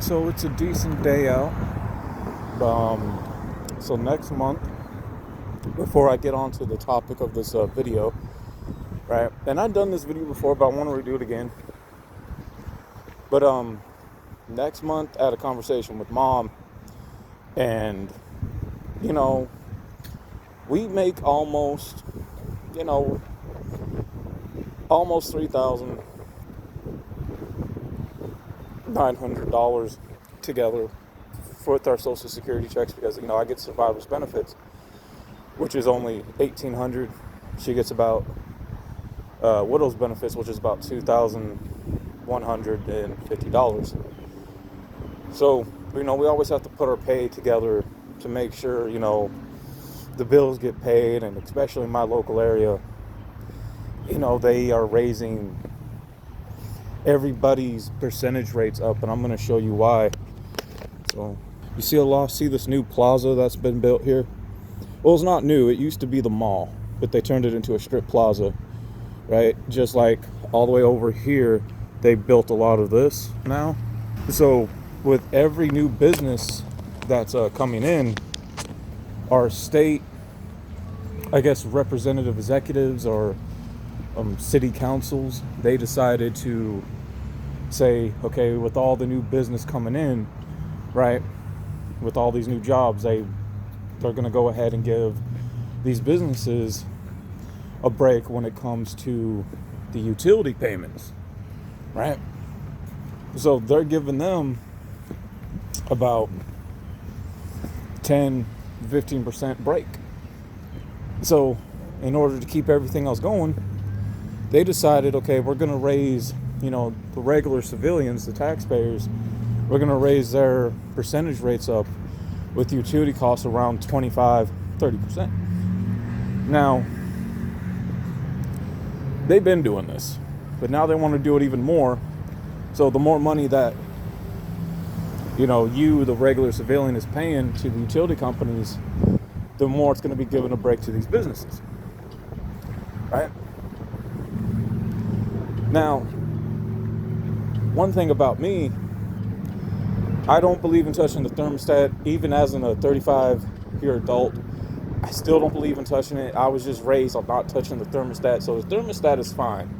So it's a decent day out. So next month, before I get on to the topic of this video, right? And I've done this video before, but I want to redo it again. But next month, I had a conversation with mom, and we make almost $3,900 together with our Social Security checks, because I get survivor's benefits, which is only $1,800. She gets about widow's benefits, which is about $2,150. So we always have to put our pay together to make sure the bills get paid, and especially in my local area, they are raising everybody's percentage rates up, and I'm going to show you why. So you see this new plaza that's been built here? Well, it's not new. It used to be the mall, but they turned it into a strip plaza, right? Just like all the way over here, they built a lot of this now. So with every new business that's coming in, our state, I guess, representative executives or city councils, they decided to say, okay, with all the new business coming in, right, with all these new jobs, they're going to go ahead and give these businesses a break when it comes to the utility payments, right? So they're giving them about 10-15% break. So in order to keep everything else going, they decided, okay, we're going to raise, the regular civilians, the taxpayers, we're going to raise their percentage rates up with utility costs around 25-30%. Now, they've been doing this, but now they want to do it even more. So the more money that, the regular civilian, is paying to the utility companies, the more it's going to be given a break to these businesses, right? Now, one thing about me, I don't believe in touching the thermostat. Even as a 35-year adult, I still don't believe in touching it. I was just raised on not touching the thermostat, so the thermostat is fine.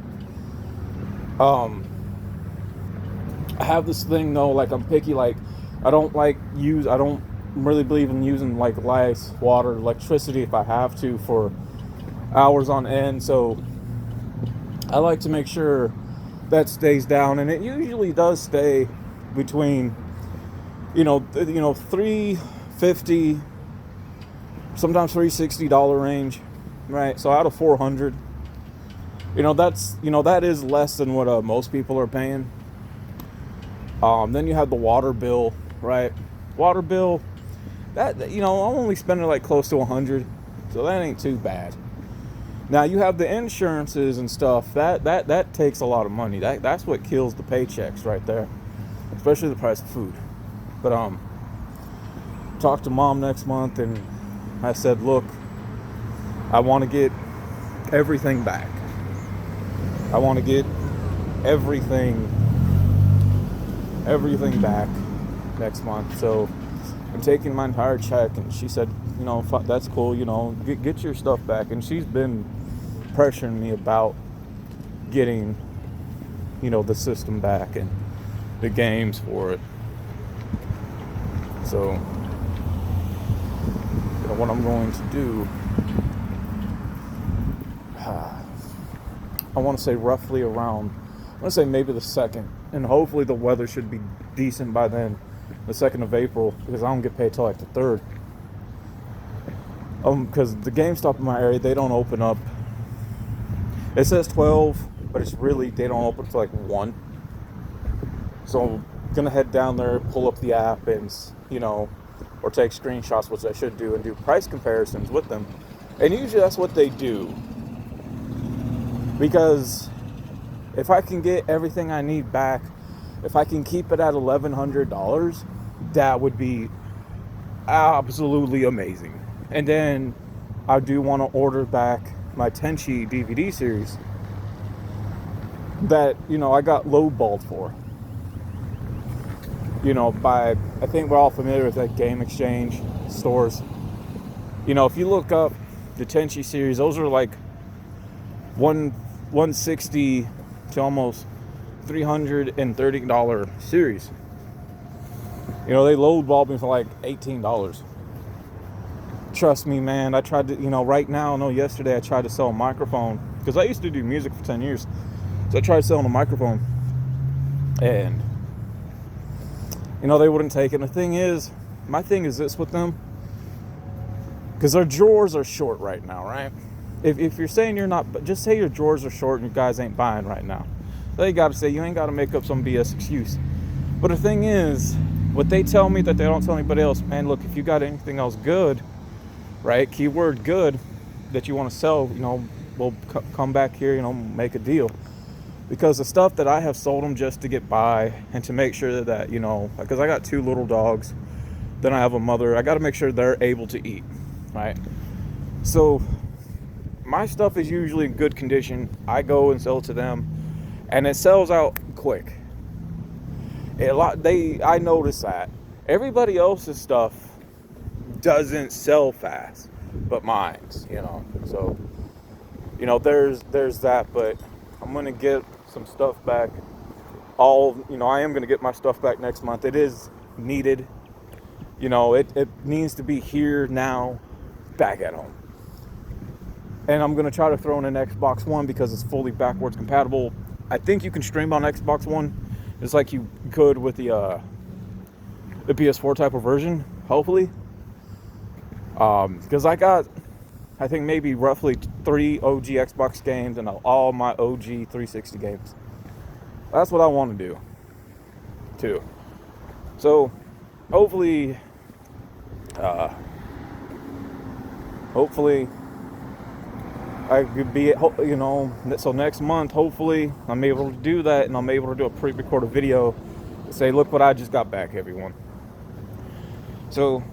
I have this thing though, like I'm picky, like I don't really believe in using like lights, water, electricity if I have to for hours on end. So I like to make sure that stays down, and it usually does stay between $350, sometimes $360 range, right? So out of 400, that is less than what most people are paying. Then you have the water bill, right? Water bill, that I'm only spending like close to 100, so that ain't too bad. Now you have the insurances and stuff. That takes a lot of money. That's what kills the paychecks right there, especially the price of food. But talked to mom next month, and I said, look, I want to get everything back. I want to get everything back next month. So I'm taking my entire check, and she said, that's cool, get your stuff back. And she's been pressuring me about getting, the system back and the games for it. So, what I'm going to do, I want to say roughly around, maybe the 2nd, and hopefully the weather should be decent by then, the 2nd of April, because I don't get paid till like the 3rd. Because the GameStop in my area, they don't open up. It says 12, but it's really, they don't open till like 1. So I'm gonna head down there, pull up the app, and or take screenshots, which I should do, and do price comparisons with them. And usually that's what they do, because if I can get everything I need back, if I can keep it at $1,100, that would be absolutely amazing. And then I do want to order back my Tenchi DVD series that I got lowballed for. you know, by, I think we're all familiar with like Game Exchange stores. You know, if you look up the Tenchi series, those are like 160 to almost $330 series. You know, they lowballed me for like $18. Trust me, man. I tried to, you know, right now, no, yesterday I tried to sell a microphone because I used to do music for 10 years. So I tried selling a microphone, and you know, they wouldn't take it. And the thing is, my thing is this with them, because their drawers are short right now, right? If you're saying you're not, but just say your drawers are short and you guys ain't buying right now. They got to say, you ain't got to make up some BS excuse. But the thing is, what they tell me that they don't tell anybody else, man, look, if you got anything else good, right, keyword good, that you want to sell, you know, we'll come back here, you know, make a deal. Because the stuff that I have sold them just to get by and to make sure that, you know, because I got 2 little dogs, then I have a mother, I got to make sure they're able to eat, right? So my stuff is usually in good condition. I go and sell it to them, and it sells out quick. I notice that everybody else's stuff doesn't sell fast, but mine's, you know. So, you know, there's that. But I'm gonna get some stuff back. I am gonna get my stuff back next month. It is needed. You know, it needs to be here now, back at home. And I'm gonna try to throw in an Xbox One because it's fully backwards compatible. I think you can stream on Xbox One, just like you could with the PS4 type of version, hopefully. Because I got, I think maybe roughly 3 OG Xbox games and all my OG 360 games. That's what I want to do, too. So, hopefully, I could be, you know, so next month, hopefully, I'm able to do that, and I'm able to do a pre-recorded video to say, look what I just got back, everyone. So,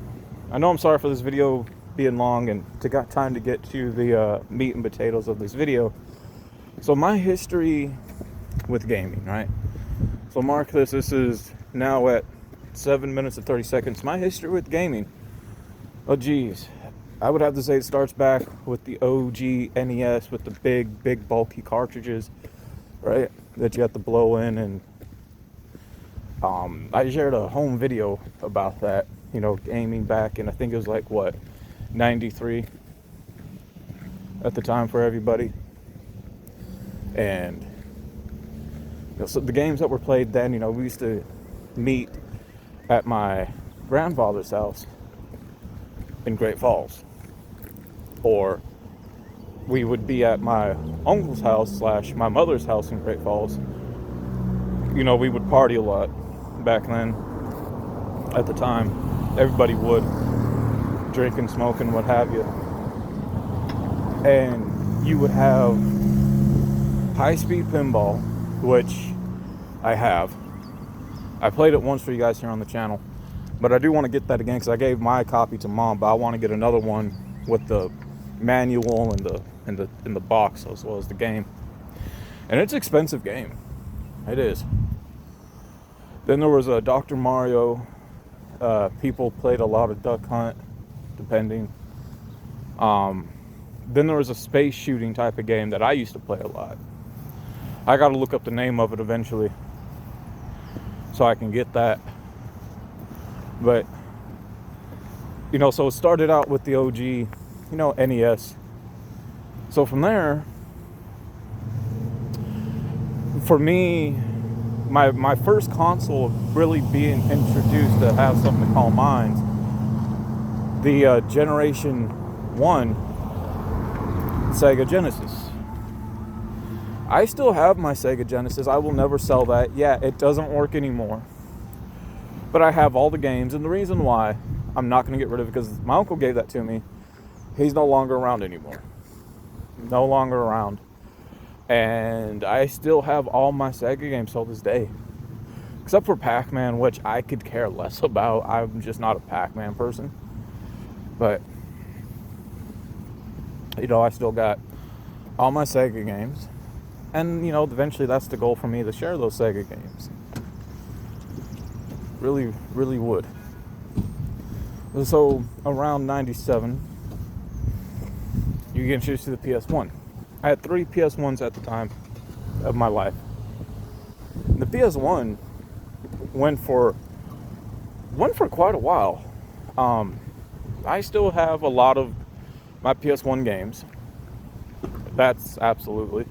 I know I'm sorry for this video being long, and got time to get to the meat and potatoes of this video. So, my history with gaming, right? So, mark this is now at 7 minutes and 30 seconds. My history with gaming, oh geez, I would have to say it starts back with the OG NES with the big bulky cartridges, right, that you have to blow in. And I shared a home video about that, you know, gaming back, and I think it was like, what, 93 at the time for everybody. And you know, so the games that were played then, you know, we used to meet at my grandfather's house in Great Falls, or we would be at my uncle's house / my mother's house in Great Falls. You know, we would party a lot back then. At the time, everybody would drink and smoke and what have you. And you would have high-speed pinball, which I have. I played it once for you guys here on the channel, but I do want to get that again because I gave my copy to Mom, but I want to get another one with the manual and the box as well as the game. And it's an expensive game. It is. Then there was a Dr. Mario. People played a lot of Duck Hunt, depending. Then there was a space shooting type of game that I used to play a lot. I got to look up the name of it eventually so I can get that. But, you know, so it started out with the OG, you know, NES. So from there, for me, my first console of really being introduced to have something to call mine, the Generation 1 Sega Genesis. I still have my Sega Genesis. I will never sell that. Yeah, it doesn't work anymore. But I have all the games, and the reason why I'm not going to get rid of it, because my uncle gave that to me. He's no longer around anymore. No longer around. And I still have all my Sega games till this day. Except for Pac-Man, which I could care less about. I'm just not a Pac-Man person. But, you know, I still got all my Sega games. And, you know, eventually that's the goal for me, to share those Sega games. Really, really would. So around 97, you get introduced to the PS1. I had 3 PS1s at the time of my life. The PS1 went for quite a while. I still have a lot of my PS1 games. That's absolutely.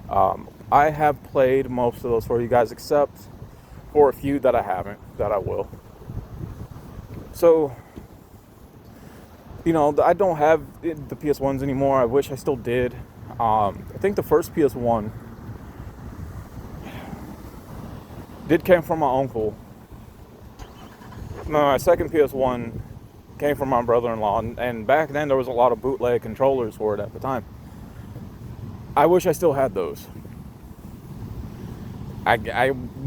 I have played most of those for you guys, except for a few that I haven't, that I will. So, I don't have the PS1s anymore. I wish I still did. I think the first PS1 came from my uncle. No, my second PS1 came from my brother-in-law, and back then there was a lot of bootleg controllers for it at the time. I wish I still had those.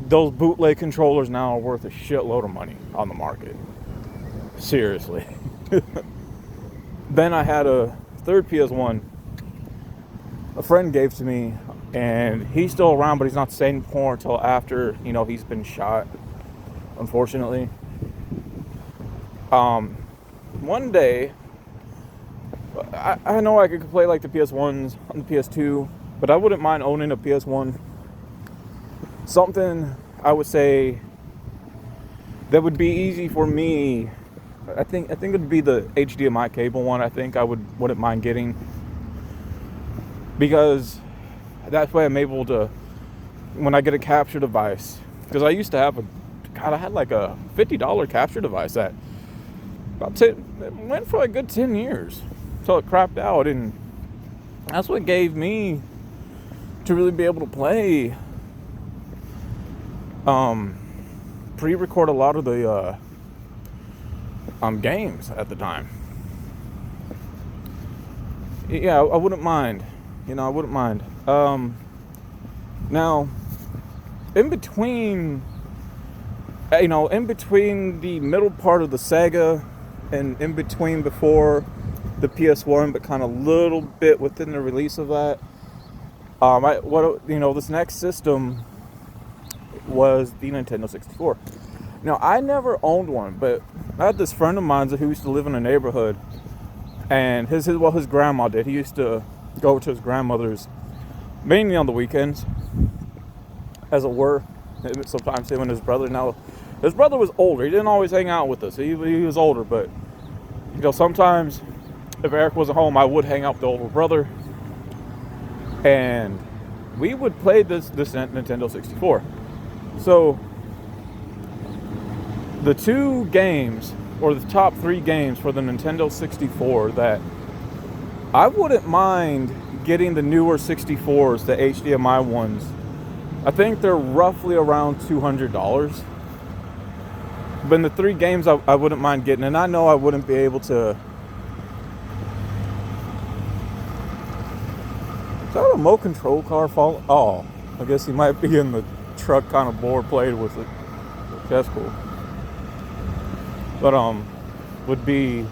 Those bootleg controllers now are worth a shitload of money on the market. Seriously. Then I had a third PS1 a friend gave to me, and he's still around, but he's not staying more until after, he's been shot, unfortunately. One day, I know I could play like the PS1s on the PS2, but I wouldn't mind owning a PS1. Something I would say that would be easy for me. I think it would be the HDMI cable one. I think I wouldn't mind getting, because that way I'm able to, when I get a capture device, because I used to have I had like a $50 capture device that went for a good 10 years until it crapped out, and that's what gave me to really be able to play, pre-record a lot of the games at the time. Yeah, I wouldn't mind. I wouldn't mind. Now, in between the middle part of the Sega and in between before the PS1, but kind of a little bit within the release of that, this next system was the Nintendo 64. Now, I never owned one, but I had this friend of mine who used to live in a neighborhood, and his grandma did. He used to go to his grandmother's mainly on the weekends, as it were. Sometimes him and his brother. Now, his brother was older. He didn't always hang out with us. He was older, but sometimes if Eric wasn't home, I would hang out with the older brother, and we would play this Nintendo 64. So the 2 games, or the top 3 games for the Nintendo 64 that I wouldn't mind getting, the newer 64s, the HDMI ones. I think they're roughly around $200. But in the 3 games I wouldn't mind getting, and I know I wouldn't be able to. Is that a remote control car falling? Oh, I guess he might be in the truck, kind of bored, played with it. That's cool. But would be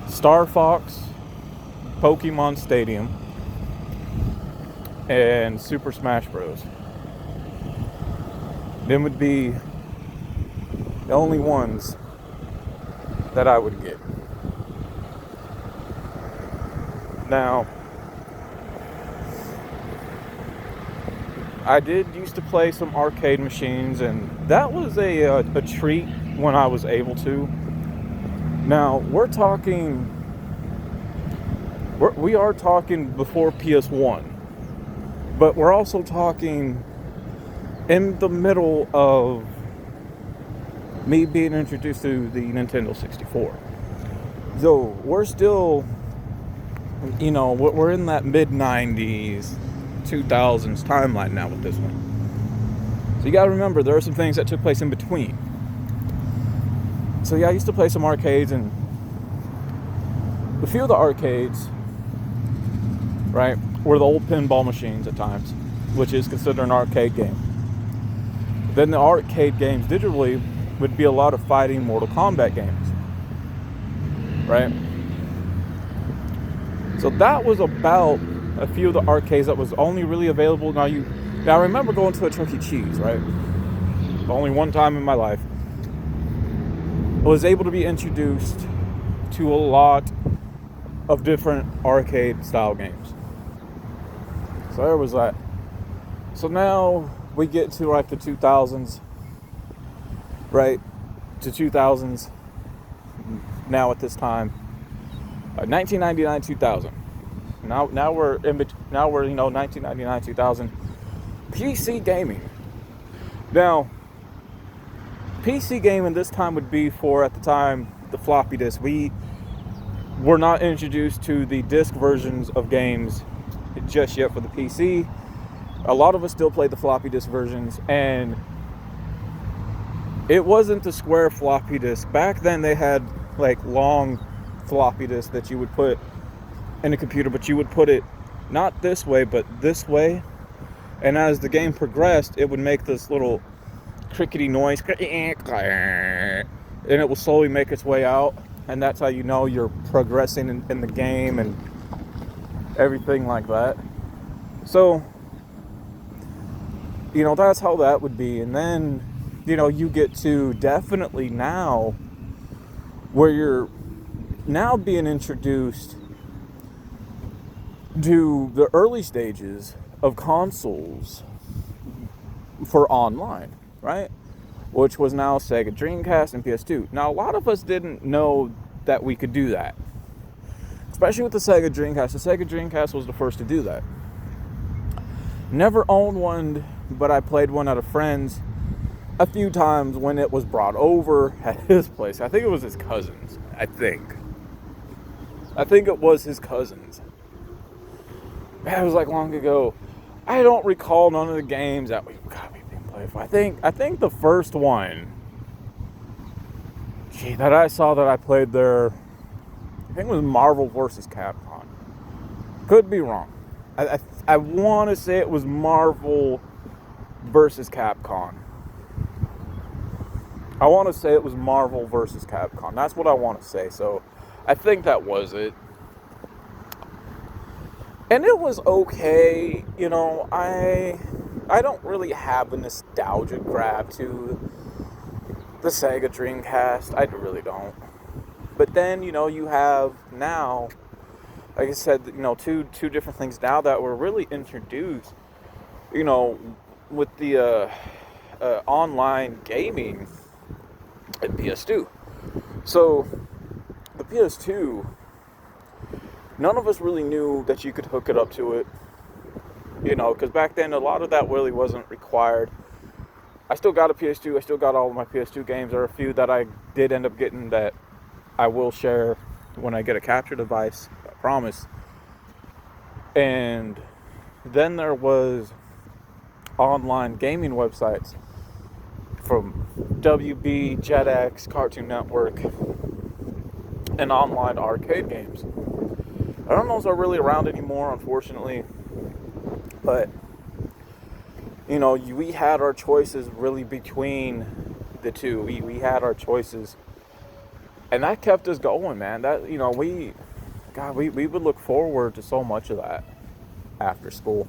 Star Fox, Pokemon Stadium, and Super Smash Bros. Them would be the only ones that I would get. Now, I did used to play some arcade machines, and that was a treat when I was able to. Now, we are talking before PS1, but we're also talking in the middle of me being introduced to the Nintendo 64. So we're still, we're in that mid-90s, 2000s timeline now with this one. So you gotta remember, there are some things that took place in between. So yeah, I used to play some arcades, and a few of the arcades, right, were the old pinball machines at times, which is considered an arcade game. Then the arcade games digitally would be a lot of fighting Mortal Kombat games, right? So that was about a few of the arcades that was only really available. Now I remember going to a Chuck E. Cheese, right? only one time in my life, I was able to be introduced to a lot of different arcade style games. So there was that. So now we get to like the 2000s, right? To 2000s. Now at this time, 1999, 2000. Now we're in between. Now we're 1999, 2000. PC gaming. Now, PC gaming this time would be for, at the time, the floppy disk. We were not introduced to the disc versions of games just yet for the PC. A lot of us still played the floppy disk versions, and it wasn't the square floppy disk. Back then they had like long floppy disks that you would put in a computer, but you would put it not this way, but this way. And as the game progressed, it would make this little crickety noise, and it will slowly make its way out. And that's how you know you're progressing in the game and everything like that. So, that's how that would be. And then, you get to definitely now where you're now being introduced to the early stages of consoles for online, right? Which was now Sega Dreamcast and PS2. Now, a lot of us didn't know that we could do that. Especially with the Sega Dreamcast. The Sega Dreamcast was the first to do that. Never owned one, but I played one at a friend's a few times when it was brought over at his place. I think it was his cousin's. I think it was his cousin's. Man, it was like long ago. I don't recall none of the games that we've been playing for. I think the first one that I saw that I played there, I think it was Marvel vs. Capcom. Could be wrong. I want to say it was Marvel versus Capcom. I want to say it was Marvel versus Capcom. That's what I want to say. So I think that was it. And it was okay. I don't really have a nostalgia grab to the Sega Dreamcast. I really don't. But then, you have now, like I said, two different things now that were really introduced, with the online gaming at PS2. So, the PS2, none of us really knew that you could hook it up to it, because back then a lot of that really wasn't required. I still got a PS2, I still got all of my PS2 games. There are a few that I did end up getting that I will share when I get a capture device, I promise. And then there was online gaming websites from WB, Jetix, Cartoon Network, and online arcade games. I don't know if they're really around anymore, unfortunately, but we had our choices really between the two. We had our choices, and that kept us going, man. That we would look forward to so much of that after school.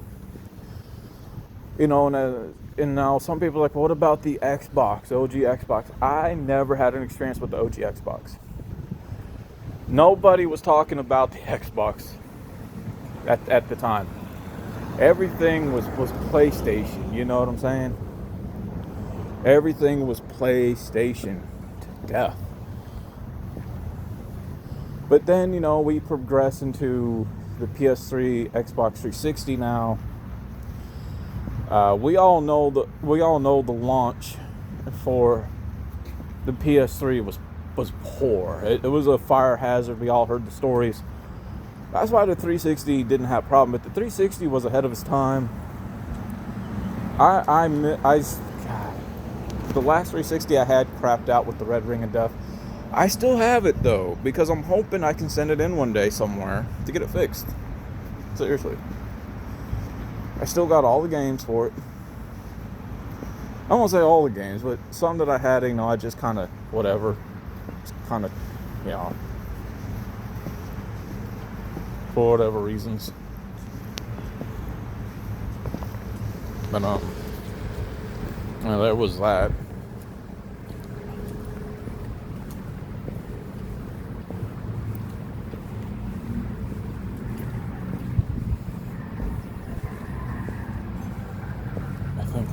And now some people are like, what about the Xbox, OG Xbox? I never had an experience with the OG Xbox. Nobody was talking about the Xbox at the time. Everything was PlayStation, you know what I'm saying? Everything was PlayStation to death. But then, we progress into the PS3, Xbox 360 now. We all know the launch for the PS3 was poor. It was a fire hazard. We all heard the stories. That's why the 360 didn't have a problem. But the 360 was ahead of its time. God, the last 360 I had crapped out with the red ring of death. I still have it though, because I'm hoping I can send it in one day somewhere to get it fixed. Seriously. I still got all the games for it. I won't say all the games, but some that I had, I just kind of, whatever. Just kind of, for whatever reasons. But, there was that.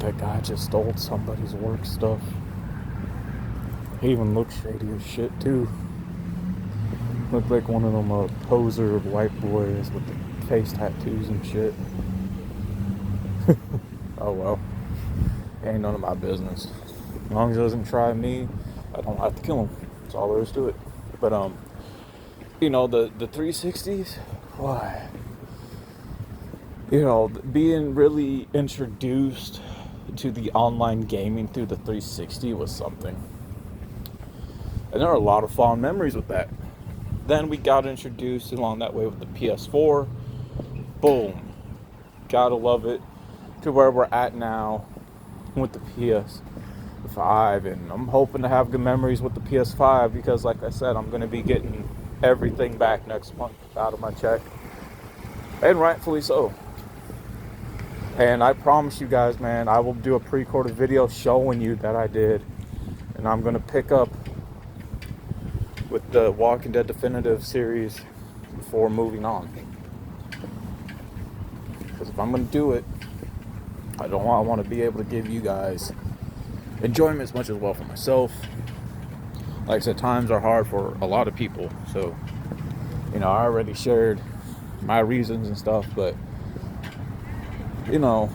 that guy just stole somebody's work stuff. He even looks shady as shit too. Looked like one of them poser white boys with the face tattoos and shit. Oh well. Ain't none of my business. As long as he doesn't try me, I don't have to kill him. That's all there is to it. But you know, the 360s, why? You know, being really introduced to the online gaming through the 360 was something. And there are a lot of fond memories with that. Then we got introduced along that way with the PS4. Boom. Gotta love it. To where we're at now with the PS5. And I'm hoping to have good memories with the PS5 because, like I said, I'm going to be getting everything back next month out of my check. And rightfully so. And I promise you guys, man, I will do a pre-recorded video showing you that I did. And I'm going to pick up with the Walking Dead Definitive series before moving on. Because if I'm going to do it, I want to be able to give you guys enjoyment as much as well for myself. Like I said, times are hard for a lot of people. So, you know, I already shared my reasons and stuff, but you know,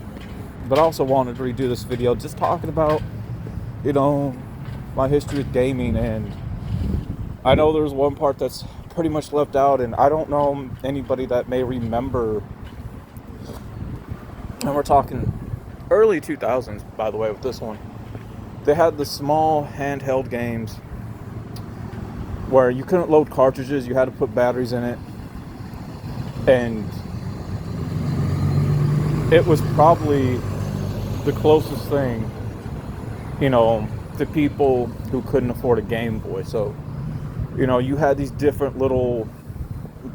but I also wanted to redo this video just talking about, you know, my history with gaming. And I know there's one part that's pretty much left out, and I don't know anybody that may remember, and we're talking early 2000s, by the way, with this one. They had the small handheld games where you couldn't load cartridges, you had to put batteries in it, and it was probably the closest thing, you know, to people who couldn't afford a Game Boy. So, you know, you had these different little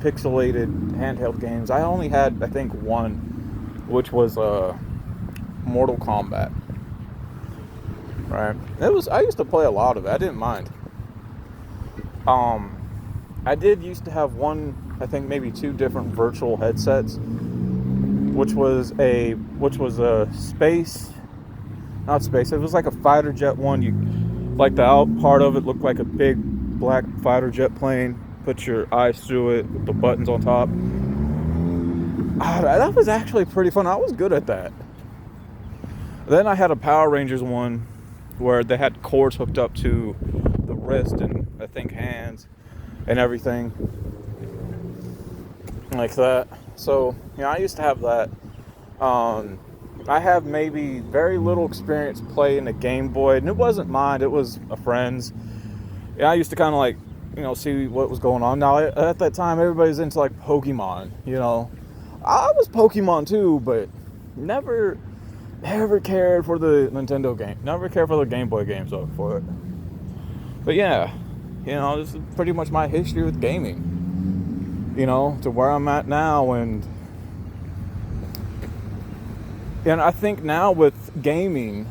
pixelated handheld games. I only had, I think, one, which was Mortal Kombat. Right? I used to play a lot of it. I didn't mind. I did used to have one, I think maybe two different virtual headsets, which was a space, not space, it was like a fighter jet one. You, like, the out part of it looked like a big black fighter jet plane. Put your eyes through it with the buttons on top. That was actually pretty fun. I was good at that. Then I had a Power Rangers one where they had cords hooked up to the wrist and I think hands and everything like that. So, you know, I used to have that. I have maybe very little experience playing a Game Boy, and it wasn't mine, it was a friend's. Yeah, I used to kind of like, you know, see what was going on. Now, at that time, everybody's into like Pokemon, you know. I was Pokemon too, but never cared for the Nintendo game. Never cared for the Game Boy games for it. But yeah, you know, this is pretty much my history with gaming. You know, to where I'm at now, and I think now with gaming,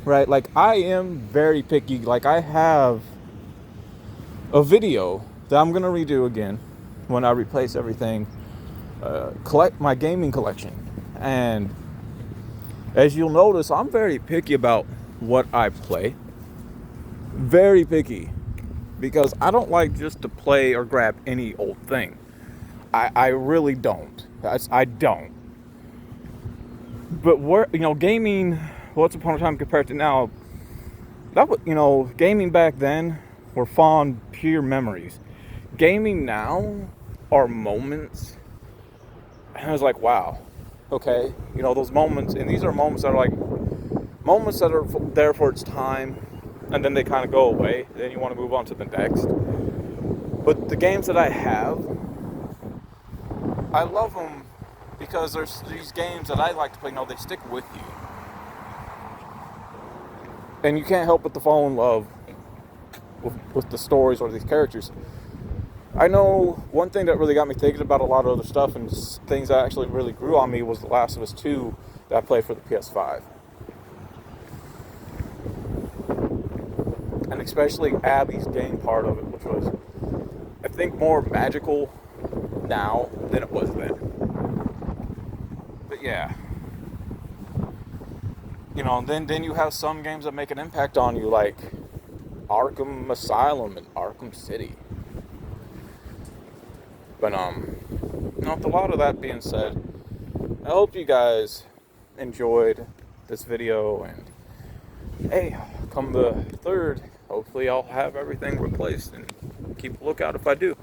right, like I am very picky. Like I have a video that I'm gonna redo again when I replace everything, collect my gaming collection. And as you'll notice, I'm very picky about what I play. Very picky. Because I don't like just to play or grab any old thing. I really don't. I don't. But where, you know, gaming, once upon a time compared to now, that was, you know, gaming back then were fond, pure memories. Gaming now are moments. And I was like, wow. Okay, you know, those moments, and these are moments that are like moments that are there for its time, and then they kind of go away. Then you want to move on to the next. But the games that I have, I love them because there's these games that I like to play. No, they stick with you, and you can't help but to fall in love with the stories or these characters. I know one thing that really got me thinking about a lot of other stuff and things that actually really grew on me was The Last of Us 2 that I played for the PS5. And especially Abby's game part of it, which was, I think, more magical now than it was then. But yeah. You know, then you have some games that make an impact on you, like Arkham Asylum and Arkham City. But with a lot of that being said, I hope you guys enjoyed this video, and hey, come the 3rd, hopefully I'll have everything replaced, and keep a lookout if I do.